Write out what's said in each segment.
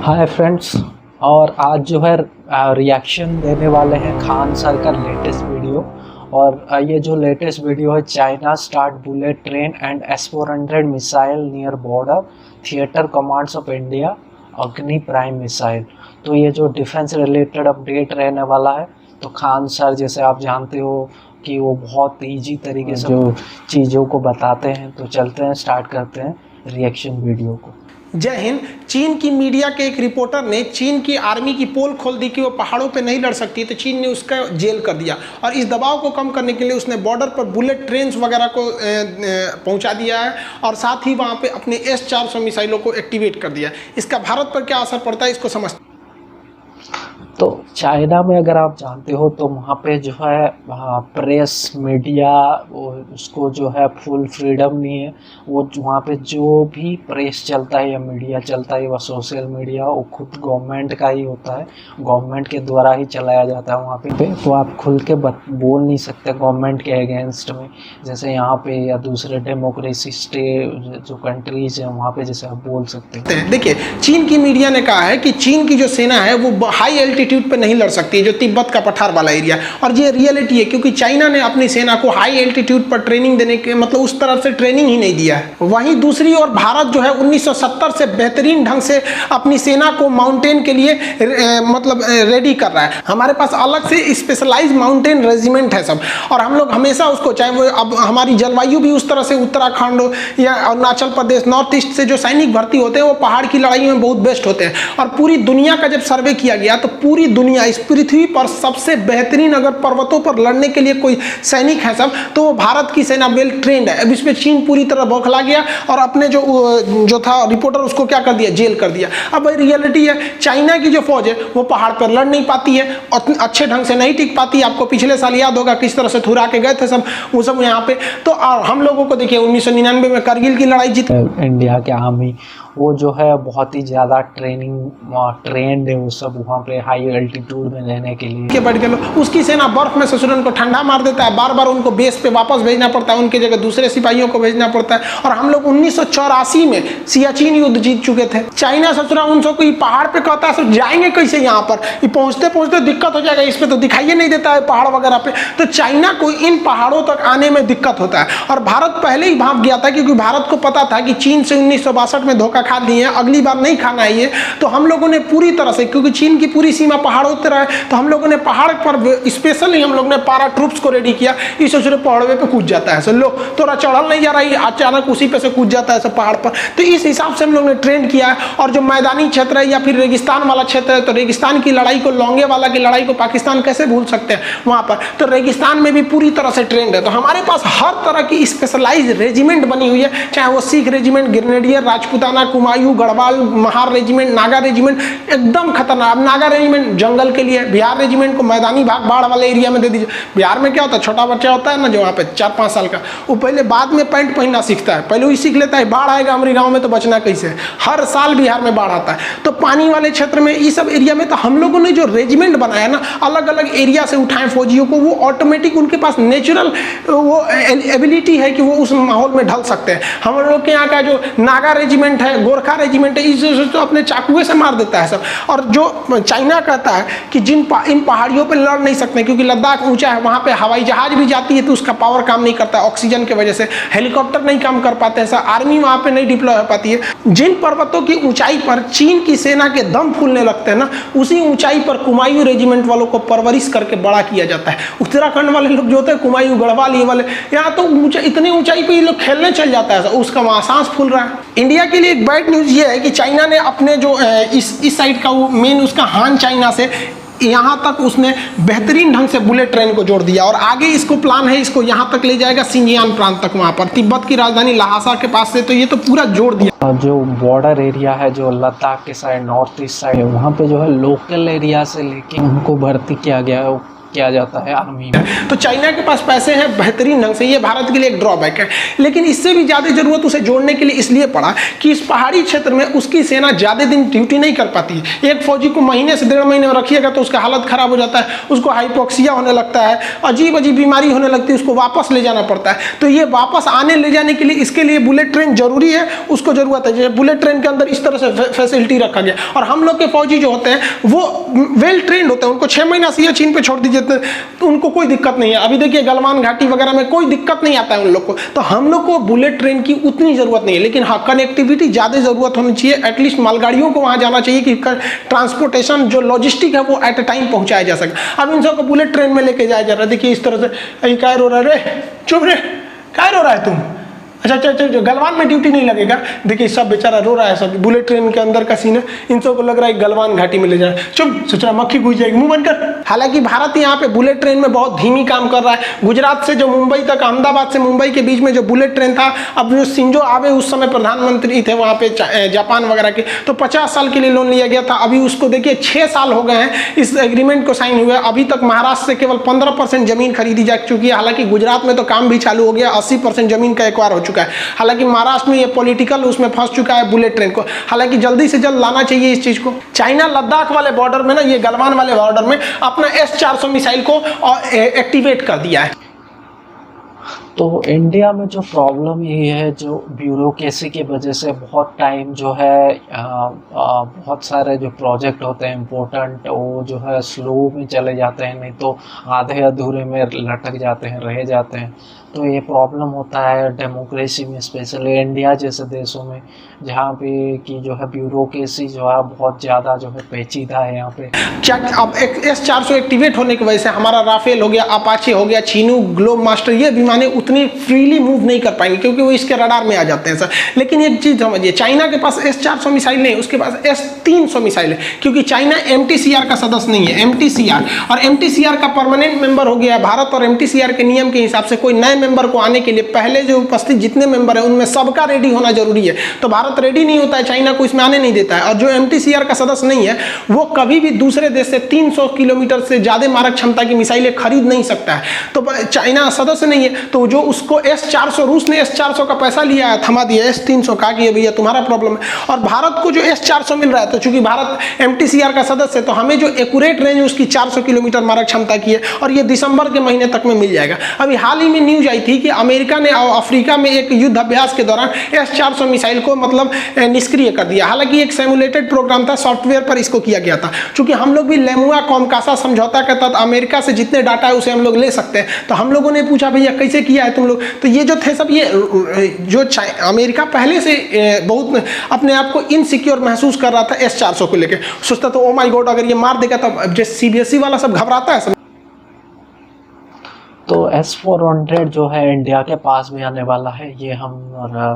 Hi friends. और आज जो है रिएक्शन देने वाले हैं खान सर का लेटेस्ट वीडियो। और ये जो लेटेस्ट वीडियो है, China start bullet train and S-400 missile near border theatre commands of India अग्नि प्राइम मिसाइल। तो ये जो डिफेंस रिलेटेड अपडेट रहने वाला है। तो खान सर जैसे आप जानते हो कि वो बहुत इजी तरीके से जो चीज़ों को बताते हैं। तो चलते हैं, स्टार्ट करते हैं रिएक्शन वीडियो को। जय हिंद। चीन की मीडिया के एक रिपोर्टर ने चीन की आर्मी की पोल खोल दी कि वो पहाड़ों पे नहीं लड़ सकती, तो चीन ने उसका जेल कर दिया और इस दबाव को कम करने के लिए उसने बॉर्डर पर बुलेट ट्रेन्स वगैरह को पहुंचा दिया है और साथ ही वहां पे अपने S-400 मिसाइलों को एक्टिवेट कर दिया। इसका भारत पर क्या असर पड़ता है, इसको समझते। तो चाइना में अगर आप जानते हो तो वहाँ पे जो है प्रेस मीडिया उसको जो है फुल फ्रीडम नहीं है। वो वहाँ पे जो भी प्रेस चलता है या मीडिया चलता है, वह सोशल मीडिया वो खुद गवर्नमेंट का ही होता है, गवर्नमेंट के द्वारा ही चलाया जाता है वहाँ पे। तो आप खुल के बोल नहीं सकते गवर्नमेंट के अगेंस्ट में, जैसे यहाँ पे या दूसरे डेमोक्रेसी स्टेट जो कंट्रीज हैं वहाँ पे जैसे आप बोल सकते हैं। देखिए, चीन की मीडिया ने कहा है कि चीन की जो सेना है वो हाई एल्टीट्यूड पे नहीं लड़ सकती, जो तिब्बत का पठार वाला एरिया, और ये रियलिटी है क्योंकि चाइना ने अपनी सेना को हाई एल्टीट्यूड पर ट्रेनिंग देने के मतलब उस तरह से ट्रेनिंग ही नहीं दिया है। वहीं दूसरी ओर भारत जो है 1970 से बेहतरीन ढंग से अपनी सेना को माउंटेन के लिए रेडी कर रहा है। हमारे पास अलग से स्पेशलाइज माउंटेन रेजिमेंट है सब, और हम लोग हमेशा उसको, चाहे वो अब हमारी जलवायु भी उस तरह से उत्तराखंड या अरुणाचल प्रदेश नॉर्थ ईस्ट से जो सैनिक भर्ती होते हैं वो पहाड़ की लड़ाई में बहुत बेस्ट होते हैं। और पूरी दुनिया का जब सर्वे किया गया तो पूरी दुनिया, इस पृथ्वी पर सबसे बेहतरीन अगर पर्वतों पर लड़ने के लिए कोई सैनिक है सब, तो वो भारत की सेना वेल ट्रेंड है। अब इसमें चीन पूरी तरह बौखला गया और अपने जो था रिपोर्टर उसको क्या कर दिया, जेल कर दिया। अब रियलिटी है, चाइना की जो फौज है वो पहाड़ पर लड़ नहीं पाती है, अच्छे ढंग से नहीं टिक पाती। आपको पिछले साल याद होगा किस तरह से थुरा के गए थे सब वो सब यहाँ पे। तो हम लोगों को देखिए 1999 में करगिल की लड़ाई जीत, इंडिया के आर्मी वो जो है बहुत ही ज़्यादा ट्रेंड है वो सब वहाँ पे हाई एल्टीट्यूड में रहने के लिए बैठ गए लोग। उसकी सेना बर्फ में ससुरन को ठंडा मार देता है, बार बार उनको बेस पे वापस भेजना पड़ता है, उनके जगह दूसरे सिपाहियों को भेजना पड़ता है। और हम लोग 1984 में सियाचिन युद्ध जीत चुके थे। चाइना ससुरा उनसे कोई पहाड़ पे कहता है सर जाएंगे कैसे, यहाँ पर पहुंचते पहुंचते दिक्कत हो जाएगा, इस पे तो दिखाई नहीं देता है पहाड़ वगैरह पे। तो चाइना को इन पहाड़ों तक आने में दिक्कत होता है और भारत पहले ही भाग गया था क्योंकि भारत को पता था कि चीन से 1962 में धोखा खा लिए, अगली बार नहीं खाना है ये। तो हम लोगों ने पूरी तरह से, क्योंकि चीन की पूरी सीमा पहाड़ों पर है, तो हम लोगों ने पहाड़ पर स्पेशली हम लोग ने पारा ट्रूप्स को रेडी किया। इस पहाड़वे पे कूद जाता है, लो थोड़ा चढ़ल नहीं जा रहा है, अचानक उसी पे से कूद जाता है सब पहाड़ पर। तो इस हिसाब से हम लोग ने ट्रेन किया है। और जो मैदानी क्षेत्र है या फिर रेगिस्तान वाला क्षेत्र है, तो रेगिस्तान की लड़ाई को, लोंगे वाला की लड़ाई को पाकिस्तान कैसे भूल सकते हैं वहां पर। तो रेगिस्तान में भी पूरी तरह से ट्रेंड है। तो हमारे पास हर तरह की स्पेशलाइज रेजिमेंट बनी हुई है, चाहे वो Sikh regiment, grenadier, Rajputana, Kumaon, Garhwal, Mahar regiment, Naga regiment, एकदम खतरनाक। अब नागा रेजिमेंट जंगल के लिए, बिहार रेजिमेंट को मैदानी भाग बाढ़ वाले एरिया में दे दीजिए। बिहार में क्या होता है, छोटा बच्चा होता है ना जो वहाँ पे 4-5 साल का, वो पहले बाद में पैंट पहनना सीखता है, पहले वही सीख लेता है बाढ़ आएगा हमारे गाँव में तो बचना कैसे। हर साल बिहार में बाढ़ आता है। तो पानी वाले क्षेत्र में, इस सब एरिया में, तो हम लोगों ने जो रेजिमेंट बनाया ना, अलग अलग एरिया से उठाए फौजियों को, वो ऑटोमेटिक उनके पास नेचुरल वो एबिलिटी है कि वो उस माहौल में ढल सकते हैं। हम लोग के यहाँ का जो नागा रेजिमेंट है, गोरखा रेजिमेंट है, इस तो अपने चाकुए से मार देता है सब। और जो चाइना कहता है कि इन पहाड़ियों पे लड़ नहीं सकते क्योंकि लद्दाख ऊंचा है, वहां पे हवाई जहाज भी जाती है तो उसका पावर काम नहीं करता ऑक्सीजन की वजह से, हेलीकॉप्टर नहीं काम कर पाते हैं, आर्मी वहां पे नहीं डिप्लॉय हो पाती है। जिन पर्वतों की ऊंचाई पर चीन की सेना के दम फूलने लगते हैं ना, उसी ऊंचाई पर कुमायूं रेजिमेंट वालों को परवरिश करके बड़ा किया जाता है। उत्तराखंड वाले लोग जो होते हैं कुमायूं, गढ़वाल, ये वाले, यहाँ तो इतनी ऊंचाई पे ये लोग खेलने चल जाता है, उसका वहां सांस फूल रहा है। इंडिया के लिए एक बैड न्यूज ये है कि चाइना ने अपने जो इस साइड का वो मेन उसका हान चाइना से यहाँ तक उसने बेहतरीन ढंग से बुलेट ट्रेन को जोड़ दिया और आगे इसको प्लान है, इसको यहाँ तक ले जाएगा सिंजियान प्रांत तक, वहाँ पर तिब्बत की राजधानी लहासा के पास से। तो ये तो पूरा जोड़ दिया। जो बॉर्डर एरिया है, जो लद्दाख के साइड, नॉर्थ ईस्ट साइड है, वहाँ पे जो है लोकल एरिया से लेके उनको भर्ती किया गया है। किया जाता है आर्मी में। तो चाइना के पास पैसे हैं बेहतरीन ढंग से, ये भारत के लिए एक ड्रॉबैक है, लेकिन इससे भी ज़्यादा जरूरत उसे जोड़ने के लिए इसलिए पड़ा कि इस पहाड़ी क्षेत्र में उसकी सेना ज़्यादा दिन ड्यूटी नहीं कर पाती है। एक फौजी को महीने से 1.5 महीने में रखिएगा तो उसका हालत खराब हो जाता है, उसको हाइपोक्सिया होने लगता है, अजीब अजीब बीमारी होने लगती है, उसको वापस ले जाना पड़ता है। तो ये वापस आने ले जाने के लिए इसके लिए बुलेट ट्रेन जरूरी है, उसको जरूरत है। जैसे बुलेट ट्रेन के अंदर इस तरह से फैसिलिटी रखा गया, और हम लोग के फौजी जो होते हैं वो वेल ट्रेंड होते हैं, उनको 6 महीना सियाचिन पे छोड़ दीजिए तो उनको कोई दिक्कत नहीं है। अभी देखिए गलवान घाटी वगैरह में कोई दिक्कत नहीं आता है उन लोग को, तो हम लोग को बुलेट ट्रेन की उतनी जरूरत नहीं है, लेकिन हाँ कनेक्टिविटी ज़्यादा जरूरत होनी चाहिए। एटलीस्ट मालगाड़ियों को वहाँ जाना चाहिए कि ट्रांसपोर्टेशन जो लॉजिस्टिक है वो एट ए टाइम पहुँचाया जा सके। अब इन सबको बुलेट ट्रेन में लेके जाया जा रहा है, देखिए इस तरह से। क्या रो रहा है रे, चुप रे, क्या रो रहा है तुम? अच्छा अच्छा अच्छा, गलवान में ड्यूटी नहीं लगेगा। देखिए सब बेचारा रो रहा है, सब बुलेट ट्रेन के अंदर का सीन है, इन सबको लग रहा है गलवान घाटी में ले जाए। चुप, सोच रहा मक्खी घुस जाएगी, मुंह बंद कर। हालांकि भारत यहाँ पे बुलेट ट्रेन में बहुत धीमी काम कर रहा है। गुजरात से जो मुंबई तक, अहमदाबाद से मुंबई के बीच में जो बुलेट ट्रेन था, अब जो शिंजो आबे उस समय प्रधानमंत्री थे वहाँ पे जापान वगैरह के, तो 50 साल के लिए लोन लिया गया था। अभी उसको देखिए 6 साल हो गए हैं इस एग्रीमेंट को साइन हुए, अभी तक महाराष्ट्र से केवल 15% जमीन खरीदी जा चुकी है। हालांकि गुजरात में तो काम भी चालू हो गया, 80% जमीन का एक्वायर हो चुका है। हालांकि महाराष्ट्र में ये पॉलिटिकल उसमें फंस चुका है बुलेट ट्रेन को, हालांकि जल्दी से जल्द लाना चाहिए इस चीज को। चाइना लद्दाख वाले बॉर्डर में ना, ये गलवान वाले बॉर्डर में अपना S-400 मिसाइल को एक्टिवेट कर दिया है। तो इंडिया में जो प्रॉब्लम ये है, जो ब्यूरोक्रेसी की वजह से बहुत टाइम जो है बहुत सारे जो प्रोजेक्ट होते हैं इम्पोर्टेंट, वो जो है स्लो में चले जाते हैं, नहीं तो आधे अधूरे में लटक जाते हैं, रह जाते हैं। तो ये प्रॉब्लम होता है डेमोक्रेसी में, स्पेशली इंडिया जैसे देशों में, जहाँ पे कि जो है ब्यूरोक्रेसी जो है बहुत ज़्यादा जो है पेचीदा है यहाँ पे। क्या अब S-400 एक्टिवेट होने की वजह से हमारा राफेल हो गया, अपाचे हो गया, चीनू, ग्लोब मास्टर, ये विमानें उतनी फ्रीली मूव नहीं कर पाएंगे क्योंकि वो इसके रडार में आ जाते हैं सर। लेकिन एक चीज़ समझिए, चाइना के पास S-400 मिसाइल नहीं, उसके पास S-300 मिसाइल है, क्योंकि चाइना MTCR का सदस्य नहीं है। MTCR और MTCR का परमानेंट मेंबर हो गया है भारत, और MTCR के नियम के हिसाब से कोई नए मेंबर को आने के लिए पहले जो उपस्थित जितने मेंबर हैं उनमें सबका रेडी होना जरूरी है। तो भारत रेडी नहीं होता है, चाइना को इसमें आने नहीं देता है। और जो MTCR का सदस्य नहीं है वो कभी भी दूसरे देश से 300 किलोमीटर से ज्यादा मारक क्षमता की मिसाइलें खरीद नहीं सकता है। तो चाइना सदस्य नहीं है, तो जो उसको S-400, रूस ने S-400 का पैसा लिया है, थमा दिया S-300, कहा कि भैया तुम्हारा प्रॉब्लम है। और भारत को जो S-400 मिल रहा है, तो चूंकि भारत MTCR का सदस्य है, तो हमें जो एक्यूरेट रेंज उसकी 400 किलोमीटर मारक क्षमता की है, और ये दिसंबर के महीने तक में मिल जाएगा। अभी हाल ही में न्यूज आई थी कि अमेरिका ने अफ्रीका में एक युद्ध अभ्यास के दौरान S-400 मिसाइल को मतलब निष्क्रिय कर दिया। हालांकि एक सिमुलेटेड प्रोग्राम था, सॉफ्टवेयर पर इसको किया गया था। क्योंकि हम लोग भी लेमुआ कॉमकासा समझौता के तहत अमेरिका से जितने डाटा है उसे हम लोग ले सकते हैं, तो हम लोगों ने पूछा भैया कैसे किया है तुम लोग, तो ये जो थे सब, ये जो अमेरिका पहले से बहुत अपने आप को इनसिक्योर महसूस कर रहा था S-400 को लेकर, सोचता तो ओ माय गॉड अगर ये मार देगा, तो जैसे CBSE वाला सब घबराता है सब। तो S-400 जो है इंडिया के पास भी आने वाला है, ये हम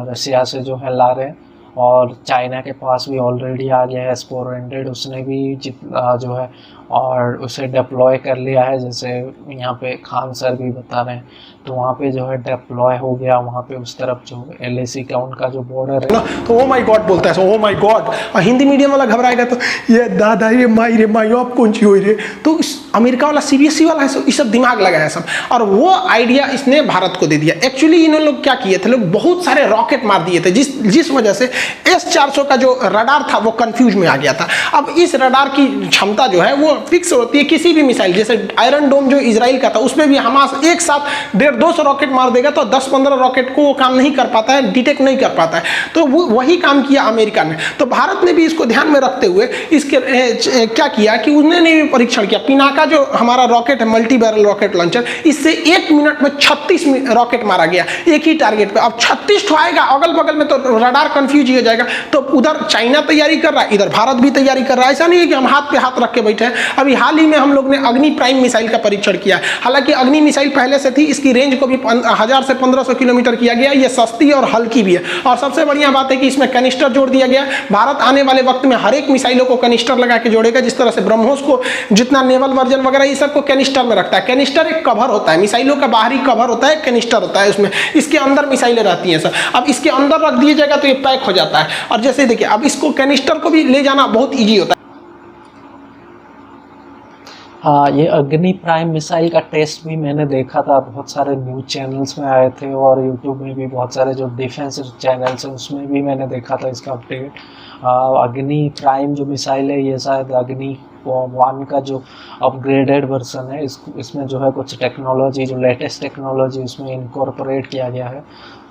रसिया से जो है ला रहे हैं, और चाइना के पास भी ऑलरेडी आ गया है S-400, उसने भी जितना जो है और उसे डिप्लॉय कर लिया है। जैसे यहाँ पे खान सर भी बता रहे हैं, तो वहाँ पे जो है डिप्लॉय हो गया, वहाँ पे उस तरफ जो LAC का उनका जो बॉर्डर है, तो ओ माय गॉड बोलता है, ओ माय गॉड, और हिंदी मीडियम वाला घबराएगा तो ये दादा रे माई रे माई आप कौन सी हो रही, तो अमेरिका वाला CBSE वाला है, ये सब दिमाग लगाया सब, और वो आइडिया इसने भारत को दे दिया। एक्चुअली इन्होंने लोग क्या किए थे, लोग बहुत सारे रॉकेट मार दिए थे, जिस वजह से S-400 का जो रडार था वो कंफ्यूज में आ गया था। अब इस रडार की क्षमता जो है वो फिक्स होती है किसी भी मिसाइल, जैसे आयरन डोम जो इजराइल का था, उसमें भी हमास एक साथ 150-200 रॉकेट मार देगा, तो 10-15 रॉकेट को वो काम नहीं कर पाता है, डिटेक्ट नहीं कर पाता है। तो वो वही काम किया अमेरिका ने। तो भारत ने भी इसको ध्यान में रखते हुए इसके क्या किया कि उन्होंने भी परीक्षण किया। पिनाका जो हमारा रॉकेट है, मल्टी बैरल रॉकेट लॉन्चर, इससे 1 मिनट में 36 रॉकेट मारा गया एक ही टारगेट पे। अब 36 आएगा अगल बगल में, तो रडार कंफ्यूज हो जाएगा। तो उधर चाइना तैयारी कर रहा है, इधर भारत भी तैयारी कर रहा है। ऐसा नहीं है कि हम हाथ पे हाथ रख के बैठे हैं। अभी हाल ही में हम लोग ने अग्नि प्राइम मिसाइल का परीक्षण किया। हालांकि अग्नि मिसाइल पहले से थी, इसकी रेंज को भी 1000 से 1500 किलोमीटर किया गया। ये सस्ती और हल्की भी है, और सबसे बढ़िया बात है कि इसमें कैनिस्टर जोड़ दिया गया। भारत आने वाले वक्त में हर एक मिसाइलों को कैनिस्टर लगा के जोड़ेगा, जिस तरह से ब्रह्मोस को जितना नेवल वर्जन वगैरह ये सब को कैनिस्टर में रखता है। कैनिस्टर एक कवर होता है, मिसाइलों का बाहरी कवर होता है, कैनिस्टर होता है उसमें, इसके अंदर मिसाइलें रहती हैं सर। अब इसके अंदर रख दिया जाएगा तो ये पैक हो जाता है। और जैसे देखिए, अब इसको कैनिस्टर को भी ले जाना बहुत ईजी होता है। हाँ, ये अग्नि प्राइम मिसाइल का टेस्ट भी मैंने देखा था, बहुत सारे न्यूज़ चैनल्स में आए थे और यूट्यूब में भी बहुत सारे जो डिफेंस चैनल्स हैं उसमें भी मैंने देखा था इसका अपडेट। अग्नि प्राइम जो मिसाइल है ये शायद अग्नि 1 का जो अपग्रेडेड वर्जन है, इसमें जो है कुछ टेक्नोलॉजी, जो लेटेस्ट टेक्नोलॉजी उसमें इनकॉर्पोरेट किया गया है।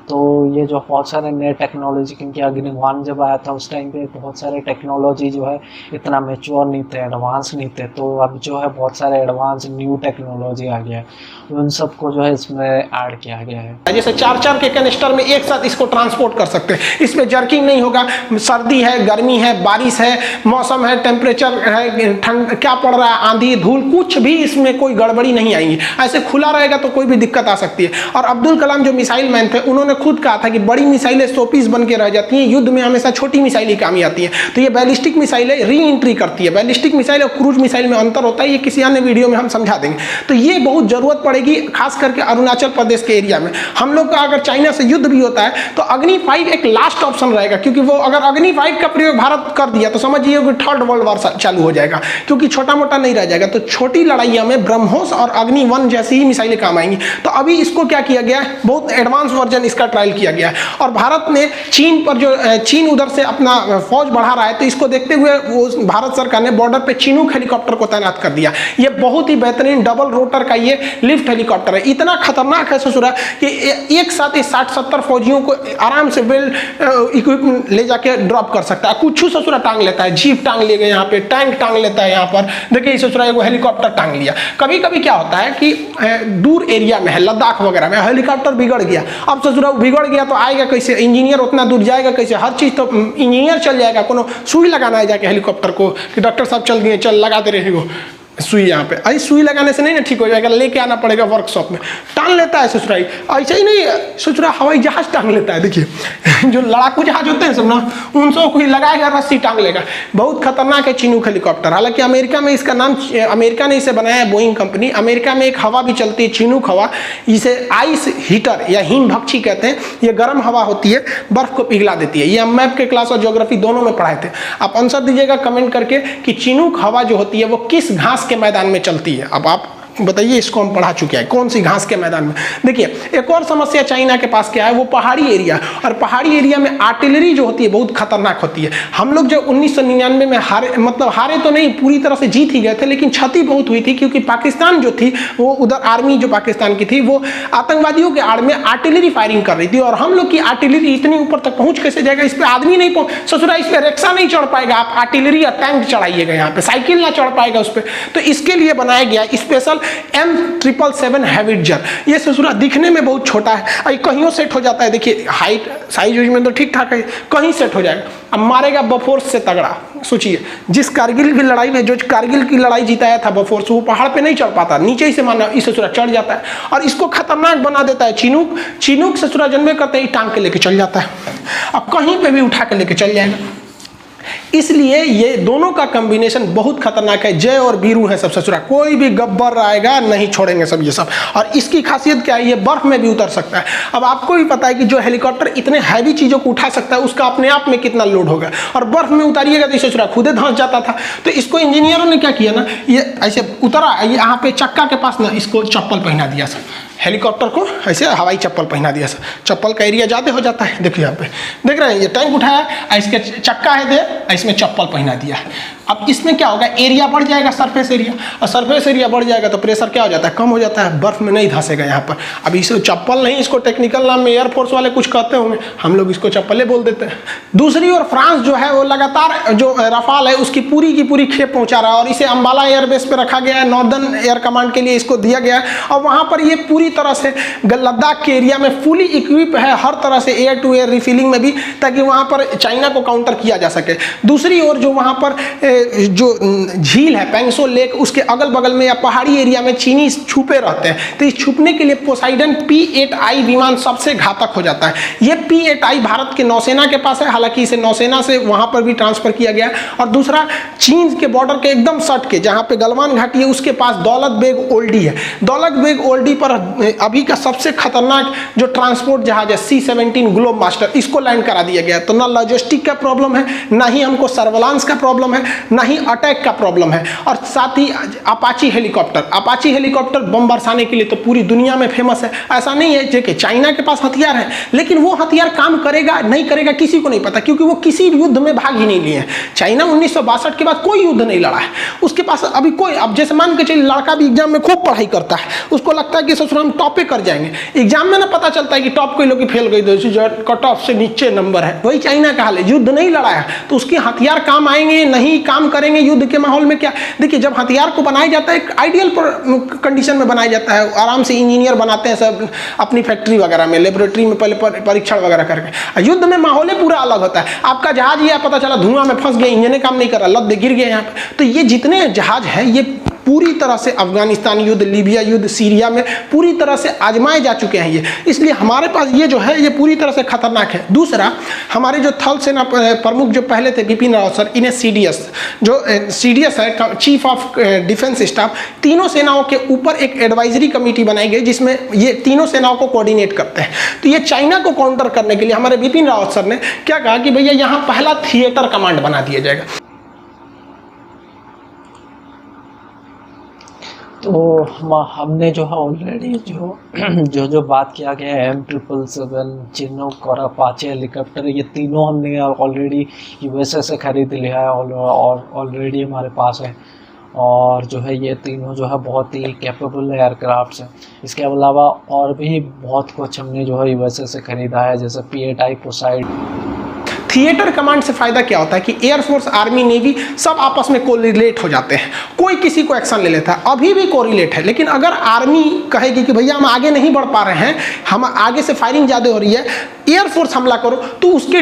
तो ये जो बहुत सारे नए टेक्नोलॉजी, क्योंकि अग्नि 1 जब आया था उस टाइम पे बहुत सारे टेक्नोलॉजी जो है इतना मैच्योर नहीं थे, एडवांस नहीं थे, तो अब जो है बहुत सारे एडवांस न्यू टेक्नोलॉजी आ गया है, उन सबको जो है इसमें ऐड किया गया है। जैसे 4-4 के कैनिस्टर में एक साथ इसको ट्रांसपोर्ट कर सकते हैं, इसमें जर्किंग नहीं होगा। सर्दी है, गर्मी है, बारिश है, मौसम है, टेम्परेचर है, ठंड क्या पड़ रहा है, आंधी धूल, कुछ भी इसमें कोई गड़बड़ी नहीं आएगी। ऐसे खुला रहेगा तो कोई भी दिक्कत आ सकती है। और अब्दुल कलाम जो मिसाइल मैन थे उन्होंने खुद कहा था कि बड़ी मिसाइलें शोपीस बन के रह जाती हैं, युद्ध में हमेशा छोटी मिसाइलें काम आती हैं। तो ये बैलिस्टिक मिसाइलें री एंट्री करती है। बैलिस्टिक मिसाइल और क्रूज मिसाइल में अंतर होता है, ये किसी अन्य वीडियो में हम समझा देंगे। तो ये बहुत जरूरत पड़ेगी, खास करके अरुणाचल प्रदेश के एरिया में। हम लोग का अगर चाइना से युद्ध भी होता है तो अग्नि 5 एक लास्ट ऑप्शन रहेगा, क्योंकि वो अगर अग्नि 5 का प्रयोग भारत कर दिया तो समझिए कि 3rd वर्ल्ड वॉर चालू हो जाएगा, क्योंकि छोटा मोटा नहीं रह जाएगा। तो छोटी लड़ाइयों में ब्रह्मोस और अग्नि 1 जैसी ही मिसाइलें काम आएंगी। तो अभी इसको क्या किया गया है, बहुत एडवांस वर्जन इसका ट्रायल किया गया है। और भारत ने चीन पर जो चीन उधर से अपना फौज बढ़ा रहा है, तो इसको देखते हुए वो भारत सरकार ने बॉर्डर पे चिनूक हेलीकॉप्टर को तैनात कर दिया। ये बहुत ही बेहतरीन डबल रोटर का ये लिफ्ट हेलीकॉप्टर है। इतना खतरनाक है ससुरा कि एक साथ 60-70 फौजियों को आराम से वेल इक्विप ले जाके ड्रॉप कर सकता है। कुछ ससुरा टांग लेता है, जीप टांग ले गए यहाँ पे, टैंक टांग लेता है यहाँ पर। देखिए ससुरा एगो हेलीकॉप्टर टांग लिया। कभी कभी क्या होता है कि दूर एरिया में है, लद्दाख वगैरह में हेलीकॉप्टर बिगड़ गया। अब ससुरा बिगड़ गया तो आएगा कैसे, इंजीनियर उतना दूर जाएगा कैसे, हर चीज़ तो इंजीनियर चल जाएगा। कोनो सुई लगाना है जाके हेलीकॉप्टर को कि डॉक्टर साहब चल दिए, चल लगाते रहेगा सुई। यहाँ पे आई सुई लगाने से नहीं ना ठीक हो जाएगा, लेके आना पड़ेगा वर्कशॉप में। टांग लेता है ससुराई, ऐसे ही नहीं ससुरा हवाई जहाज टांग लेता है। देखिए जो लड़ाकू जहाज होते हैं सब ना, उनसे कोई लगाएगा रस्सी टांग लेगा। बहुत खतरनाक है चिनूक हेलीकॉप्टर। हालांकि अमेरिका में इसका नाम, अमेरिका ने इसे बनाया है, बोइंग कंपनी। अमेरिका में एक हवा भी चलती है चिनूक हवा, इसे आइस हीटर या हिम भक्षी कहते हैं। ये गर्म हवा होती है, बर्फ को पिघला देती है। ये हम मैप के क्लास और ज्योग्राफी दोनों में पढ़ाए थे। आप आंसर दीजिएगा कमेंट करके कि चिनूक हवा जो होती है वो किस घास के मैदान में चलती है। अब आप बताइए, इसको हम पढ़ा चुके हैं, कौन सी घास के मैदान में। देखिए एक और समस्या चाइना के पास क्या है, वो पहाड़ी एरिया। और पहाड़ी एरिया में आर्टिलरी जो होती है बहुत खतरनाक होती है। हम लोग जो 1999 में हारे तो नहीं, पूरी तरह से जीत ही गए थे, लेकिन क्षति बहुत हुई थी, क्योंकि पाकिस्तान जो थी वो उधर आर्मी जो पाकिस्तान की थी वो आतंकवादियों के आड़ में आर्टिलरी फायरिंग कर रही थी। और हम लोग की आर्टिलरी इतनी ऊपर तक पहुंच कैसे जाएगा, इस पर आदमी नहीं पहुंच, ससुरा इस पर रिक्शा नहीं चढ़ पाएगा। आप आर्टिलरी और टैंक चढ़ाइएगा, यहाँ पे साइकिल ना चढ़ पाएगा उस पर। तो इसके लिए बनाया गया स्पेशल M777 हैविटजर। ये ससुरा दिखने में बहुत छोटा है, कहीं सेट हो जाता है। देखिए हाइट साइज में तो ठीक ठाक है, कहीं सेट हो जाएगा। अब मारेगा बफोर्स से तगड़ा। सोचिए जिस कारगिल की लड़ाई में, जो कारगिल की लड़ाई जिताया था बफोर्स, वो पहाड़ पे नहीं चढ़ पाता, नीचे ही से माना इस ससुरा चढ़ जाता है और इसको खतरनाक बना देता है चिनूक। चिनूक ससुरा जन्मे करते ही टांग के लेके चल जाता है, अब कहीं पे भी उठा के लेके चल जाएगा। इसलिए ये दोनों का कॉम्बिनेशन बहुत खतरनाक है। जय और बीरू है सब ससुरा, कोई भी गब्बर आएगा नहीं छोड़ेंगे सब ये सब। और इसकी खासियत क्या है, ये बर्फ में भी उतर सकता है। अब आपको भी पता है कि जो हेलीकॉप्टर इतने हैवी चीजों को उठा सकता है उसका अपने आप में कितना लोड होगा, और बर्फ में उतारिएगा तो ससुरा खुदे धंस जाता था। तो इसको इंजीनियरों ने क्या किया ना, ये ऐसे उतरा, यहाँ पे चक्का के पास ना इसको चप्पल पहना दिया सर, हेलीकॉप्टर को ऐसे हवाई चप्पल पहना दिया सर। चप्पल का एरिया ज़्यादा हो जाता है। देखिए यहाँ पे देख रहे हैं, ये टैंक उठाया, इसके चक्का है दे, इसमें चप्पल पहना दिया। अब इसमें क्या होगा, एरिया बढ़ जाएगा, सरफेस एरिया, और सरफेस एरिया बढ़ जाएगा तो प्रेशर क्या हो जाता है, कम हो जाता है, बर्फ में नहीं धंसेगा यहाँ पर। अब इसे चप्पल नहीं, इसको टेक्निकल नाम में एयरफोर्स वाले कुछ कहते होंगे, हम लोग इसको चप्पलें बोल देते हैं। दूसरी ओर फ्रांस जो है वो लगातार जो रफाल है उसकी की पूरी खेप पहुंचा रहा है, और इसे अम्बाला एयरबेस पे रखा गया है, नॉर्दर्न एयर कमांड के लिए इसको दिया गया है। और वहाँ पर ये पूरी तरह से लद्दाख के एरिया में फुली इक्विप है, हर तरह से एयर टू एयर रिफिलिंग में भी, ताकि वहाँ पर चाइना को काउंटर किया जा सके। दूसरी ओर जो वहाँ पर जो झील है पेंगसो लेक, उसके अगल बगल में या पहाड़ी एरिया में चीनी छुपे रहते हैं, तो इस छुपने के लिए पोसाइडन P-8I विमान सबसे घातक हो जाता है। ये P-8I भारत के नौसेना के पास है, हालांकि इसे नौसेना से वहां पर भी ट्रांसफर किया गया है। और दूसरा चीन के बॉर्डर के एकदम सट के जहां पे गलवान घाटी है उसके पास दौलत बेग ओल्डी है। दौलत बेग ओल्डी पर अभी का सबसे खतरनाक जो ट्रांसपोर्ट जहाज है C-17 ग्लोब मास्टर, इसको लैंड करा दिया गया है। तो ना लॉजिस्टिक का प्रॉब्लम है, ना ही हमको सर्वेलांस का प्रॉब्लम है, ना ही अटैक का प्रॉब्लम है। और साथ ही अपाची हेलीकॉप्टर बम बरसाने के लिए तो पूरी दुनिया में फेमस है। ऐसा नहीं है कि चाइना के पास हथियार है, लेकिन वो हथियार काम करेगा नहीं करेगा किसी को नहीं पता, क्योंकि वो किसी युद्ध में भाग ही नहीं लिए हैं। चाइना 1962 के बाद कोई युद्ध नहीं लड़ा है, उसके पास अभी कोई, अब जैसे मान के चलिए लड़का भी एग्जाम में खूब पढ़ाई करता है, उसको लगता है कि ससुर हम टॉप पे कर जाएंगे, एग्जाम में ना पता चलता है कि टॉप कोई लोग फेल गई, कट ऑफ से नीचे नंबर है। वही चाइना का हाल है, युद्ध नहीं लड़ाया तो उसके हथियार काम आएंगे नहीं काम करेंगे युद्ध के माहौल में। क्या देखिए, जब हथियार को बनाया जाता है एक आइडियल कंडीशन में बनाया जाता है, आराम से इंजीनियर बनाते हैं सब अपनी फैक्ट्री वगैरह में, लेबोरेटरी में पहले परीक्षण वगैरह करके। युद्ध में माहौल पूरा अलग होता है। आपका जहाज ये पता चला धुआं में फंस गया, इंजन काम नहीं कर रहा, लद गिर गया यहाँ पे। तो ये जितने जहाज है ये पूरी तरह से अफगानिस्तान युद्ध, लीबिया युद्ध, सीरिया में पूरी तरह से आजमाए जा चुके हैं ये, इसलिए हमारे पास ये जो है ये पूरी तरह से खतरनाक है। दूसरा, हमारे जो थल सेना प्रमुख जो पहले थे बिपिन रावत सर, इन्हें CDS है, चीफ ऑफ डिफेंस स्टाफ, तीनों सेनाओं के ऊपर एक एडवाइजरी कमेटी बनाई गई जिसमें ये तीनों सेनाओं को कोऑर्डिनेट करते हैं। तो ये चाइना को काउंटर करने के लिए हमारे बिपिन रावत सर ने क्या कहा कि भैया यहाँ पहला थिएटर कमांड बना दिया जाएगा। तो हमने जो है ऑलरेडी जो बात किया गया है M777, चिनूक और अपाचे हेलीकॉप्टर, ये तीनों हमने ऑलरेडी USA से खरीद लिया है और ऑलरेडी हमारे पास है। और जो है ये तीनों जो है बहुत ही कैपेबल एयरक्राफ्ट्स हैं। इसके अलावा और भी बहुत कुछ हमने जो है USA से ख़रीदा है, जैसे P-8I पोसाइड। थिएटर कमांड से फायदा क्या होता है कि एयरफोर्स, आर्मी, नेवी सब आपस में कोरिलेट हो जाते हैं, कोई किसी को एक्शन ले लेता है। अभी भी कोरिलेट है, लेकिन अगर आर्मी कहेगी कि भैया हम आगे नहीं बढ़ पा रहे हैं, हम आगे से फायरिंग ज़्यादा हो रही है, एयरफोर्स हमला करो, तो उसके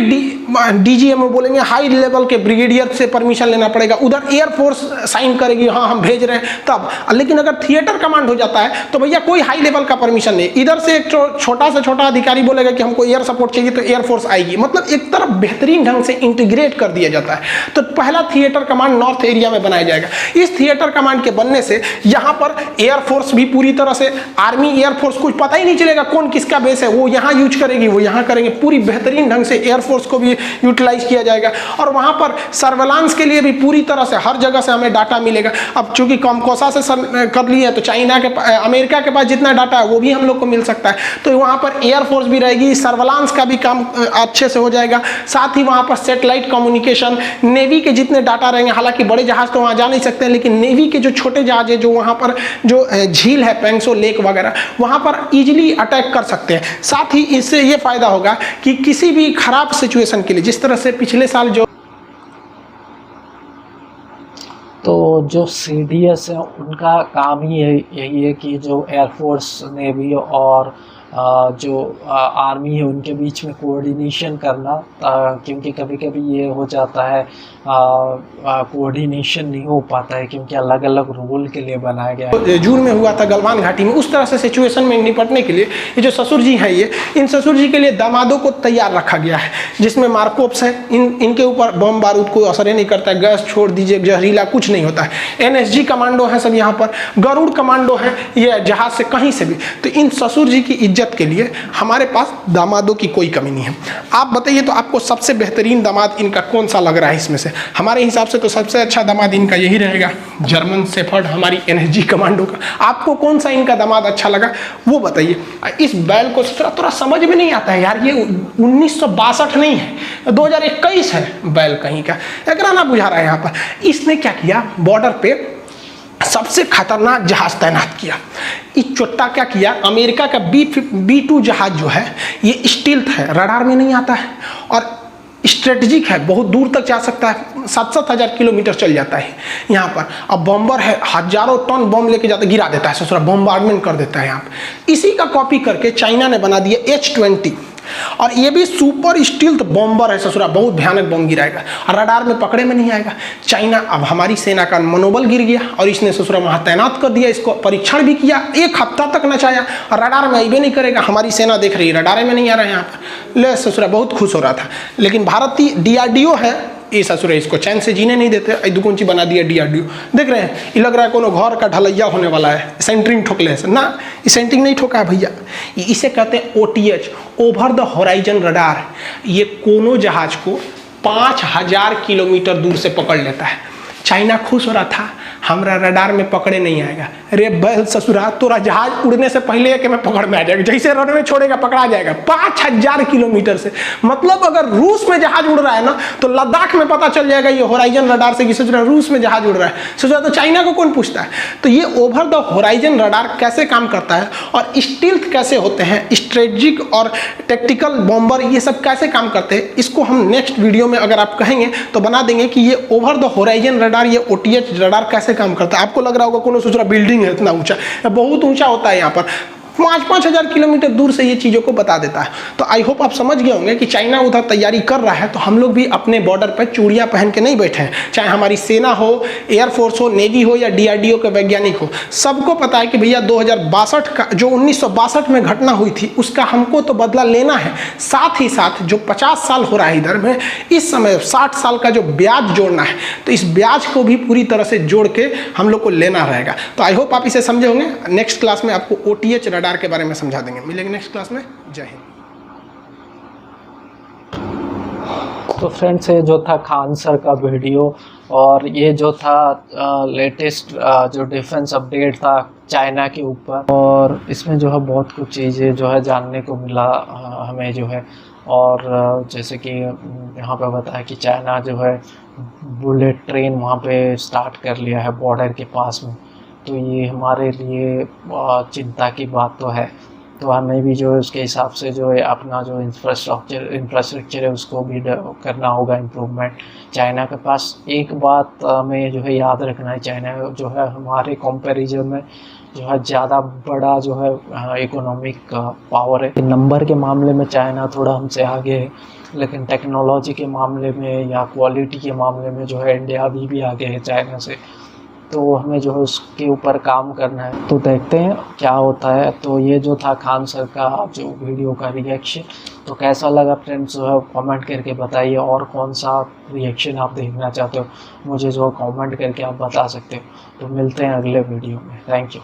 DGM बोलेंगे, हाई लेवल के ब्रिगेडियर से परमिशन लेना पड़ेगा, उधर एयरफोर्स साइन करेगी हाँ हम भेज रहे हैं तब। लेकिन अगर थिएटर कमांड हो जाता है तो भैया कोई हाई लेवल का परमिशन नहीं, इधर से एक छोटा से छोटा अधिकारी बोलेगा कि हमको एयर सपोर्ट चाहिए तो एयरफोर्स आएगी। मतलब एक तरफ बेहतरीन ढंग से इंटीग्रेट कर दिया जाता है। तो पहला थिएटर कमांड नॉर्थ एरिया में बनाया जाएगा। इस थिएटर कमांड के बनने से यहाँ पर एयरफोर्स भी पूरी तरह से, आर्मी एयरफोर्स कुछ पता ही नहीं चलेगा कौन किसका बेस है, वो यहाँ यूज करेगी वो यहाँ करेंगे, पूरी बेहतरीन ढंग से एयरफोर्स को भी यूटिलाइज किया जाएगा। और वहाँ पर सर्वेलांस के लिए भी पूरी तरह से हर जगह से हमें डाटा मिलेगा। अब चूंकि कॉमकोसा से कर लिए तो चाइना के, अमेरिका के पास जितना डाटा है वो भी हम लोग को मिल सकता है। तो वहाँ पर एयरफोर्स भी रहेगी, सर्वेलांस का भी काम अच्छे से हो जाएगा। साथ ही वहाँ पर सैटेलाइट कम्युनिकेशन, नेवी के जितने डाटा रहेंगे, हालांकि बड़े जहाज तो वहाँ जा नहीं सकते हैं, लेकिन नेवी के जो छोटे जहाज है, जो वहाँ पर जो झील है पेंगसो लेक वगैरह, वहाँ पर इजीली अटैक कर सकते हैं। साथ ही इससे ये फायदा होगा कि किसी भी खराब सिचुएशन के लिए, जिस तरह से पिछले साल जो CDS है उनका काम ही यही है कि जो एयरफोर्स, नेवी और जो आर्मी है उनके बीच में कोऑर्डिनेशन करना, क्योंकि कभी कभी ये हो जाता है कोऑर्डिनेशन नहीं हो पाता है क्योंकि अलग अलग रोल के लिए बनाया गया है। जून में हुआ था गलवान घाटी में, उस तरह से सिचुएशन में निपटने के लिए ये जो ससुर जी हैं, इन ससुर जी के लिए दामादों को तैयार रखा गया है, जिसमें मार्कोप्स हैं, इनके ऊपर बम बारूद कोई असर ही नहीं करता है, गैस छोड़ दीजिए, जहरीला कुछ नहीं होता है। NSG कमांडो है सब यहाँ पर, गरुड़ कमांडो है, ये जहाज से कहीं से भी। तो इन ससुर जी की इज्जत के लिए हमारे पास दामादों की कोई कमी नहीं है। आप बताइए तो आपको सबसे बेहतरीन दामाद इनका कौन सा लग रहा है इसमें से? हमारे हिसाब से तो सबसे अच्छा दामाद इनका यही रहेगा, जर्मन शेफर्ड, हमारी NSG कमांडो का। आपको कौन सा इनका दामाद अच्छा लगा वो बताइए। इस बैल को थोड़ा समझ में नहीं आता है यार, ये 1962 नहीं है, 2021 है बैल कहीं का, एकरा ना बुझा रहा है। यहाँ पर इसने क्या किया, बॉर्डर पे सबसे खतरनाक जहाज तैनात किया। इस चोट्टा क्या किया, अमेरिका का B-2 जहाज जो है ये स्टील्थ है, रडार में नहीं आता है और स्ट्रेटेजिक है, बहुत दूर तक जा सकता है, 7,000 किलोमीटर चल जाता है यहाँ पर। अब बॉम्बर है, हजारों टन बम लेके जाता, गिरा देता है, ससुरा बॉम्बार्डमेंट कर देता है यहाँ पर। इसी का कॉपी करके चाइना ने बना दिया H-20, और ये भी सुपर स्टील्थ बॉम्बर है ससुरा, बहुत भयानक बम गिराएगा और रडार में पकड़े में नहीं आएगा। चाइना, अब हमारी सेना का मनोबल गिर गया और इसने ससुरा वहाँ तैनात कर दिया, इसको परीक्षण भी किया, 1 हफ्ता तक नचाया और रडार में आइबे नहीं करेगा। हमारी सेना देख रही है रडार में नहीं आ रहा है यहाँ पर, ले ससुरा बहुत खुश हो रहा था। लेकिन भारतीय DRDO है, ये ससुरे इसको चैन से जीने नहीं देते, दुकुंची बना दिया DRDO। देख रहे हैं, ये लग रहा है कोनो घर का ढलैया होने वाला है, सेंटरिंग ठोकले से ना, ये सेंटरिंग नहीं ठोका है भैया, इसे कहते हैं OTH, over the horizon radar. ये कोनो जहाज को 5,000 किलोमीटर दूर से पकड़ लेता है। चाइना खुश हो रहा था, हमारा रडार में पकड़े नहीं आएगा। अरे बैल ससुरा, तोरा जहाज उड़ने से पहले कि मैं पकड़ में आ जाएगा, जैसे रनवे छोड़ेगा पकड़ा जाएगा 5000 किलोमीटर से। मतलब अगर रूस में जहाज उड़ रहा है ना, तो लद्दाख में पता चल जाएगा ये होराइजन रडार से कि सोच रहा रूस में जहाज उड़ रहा है। सोच रहा तो चाइना को कौन पूछता है। तो ये ओवर द होराइजन रडार कैसे काम करता है और स्टील्थ कैसे होते हैं, स्ट्रेटेजिक और टैक्टिकल बॉम्बर ये सब कैसे काम करते हैं, इसको हम नेक्स्ट वीडियो में अगर आप कहेंगे तो बना देंगे कि ये ओवर द होराइजन रडार, ये OTH रडार कैसे काम करता है। आपको लग रहा होगा कौन सोच रहा बिल्डिंग है इतना ऊंचा, बहुत ऊंचा होता है यहाँ पर, 5-5 हजार किलोमीटर दूर से ये चीज़ों को बता देता है। तो आई होप आप समझ गए होंगे कि चाइना उधर तैयारी कर रहा है, तो हम लोग भी अपने बॉर्डर पर चूड़ियाँ पहन के नहीं बैठे हैं। चाहे हमारी सेना हो, एयरफोर्स हो, नेवी हो या DRDO के वैज्ञानिक हो, सबको पता है कि भैया 2062 का जो 1962 में घटना हुई थी उसका हमको तो बदला लेना है। साथ ही साथ जो 50 साल हो रहा है इधर में, इस समय 60 साल का जो ब्याज जोड़ना है, तो इस ब्याज को भी पूरी तरह से जोड़ के हम लोग को लेना रहेगा। तो आई होप आप इसे समझे होंगे। नेक्स्ट क्लास में आपको OTH रडार के बारे में समझा देंगे। मिलेंगे नेक्स्ट क्लास में। जय हिंद। तो फ्रेंड्स, ये जो था खान सर का वीडियो, और ये जो था लेटेस्ट जो डिफेंस अपडेट था चाइना के ऊपर, और इसमें जो है बहुत कुछ चीज़ें जो है जानने को मिला हमें जो है। और जैसे कि यहाँ पे बताया कि चाइना जो है बुलेट ट्रेन वहाँ पे स्टार्ट कर लिया है बॉर्डर के पास में। तो ये हमारे लिए चिंता की बात तो है। तो हमें भी जो है उसके हिसाब से जो है अपना जो इंफ्रास्ट्रक्चर है उसको भी करना होगा इम्प्रूवमेंट। चाइना के पास एक बात हमें जो है याद रखना है, चाइना जो है हमारे कंपैरिजन में जो है ज़्यादा बड़ा जो है इकोनॉमिक पावर है। नंबर के मामले में चाइना थोड़ा हमसे आगे है, लेकिन टेक्नोलॉजी के मामले में या क्वालिटी के मामले में जो है इंडिया अभी भी आगे है चाइना से। तो हमें जो है उसके ऊपर काम करना है। तो देखते हैं क्या होता है। तो ये जो था खान सर का जो वीडियो का रिएक्शन, तो कैसा लगा फ्रेंड्स जो है कमेंट करके बताइए। और कौन सा रिएक्शन आप देखना चाहते हो मुझे जो कमेंट करके आप बता सकते हो। तो मिलते हैं अगले वीडियो में। Thank you.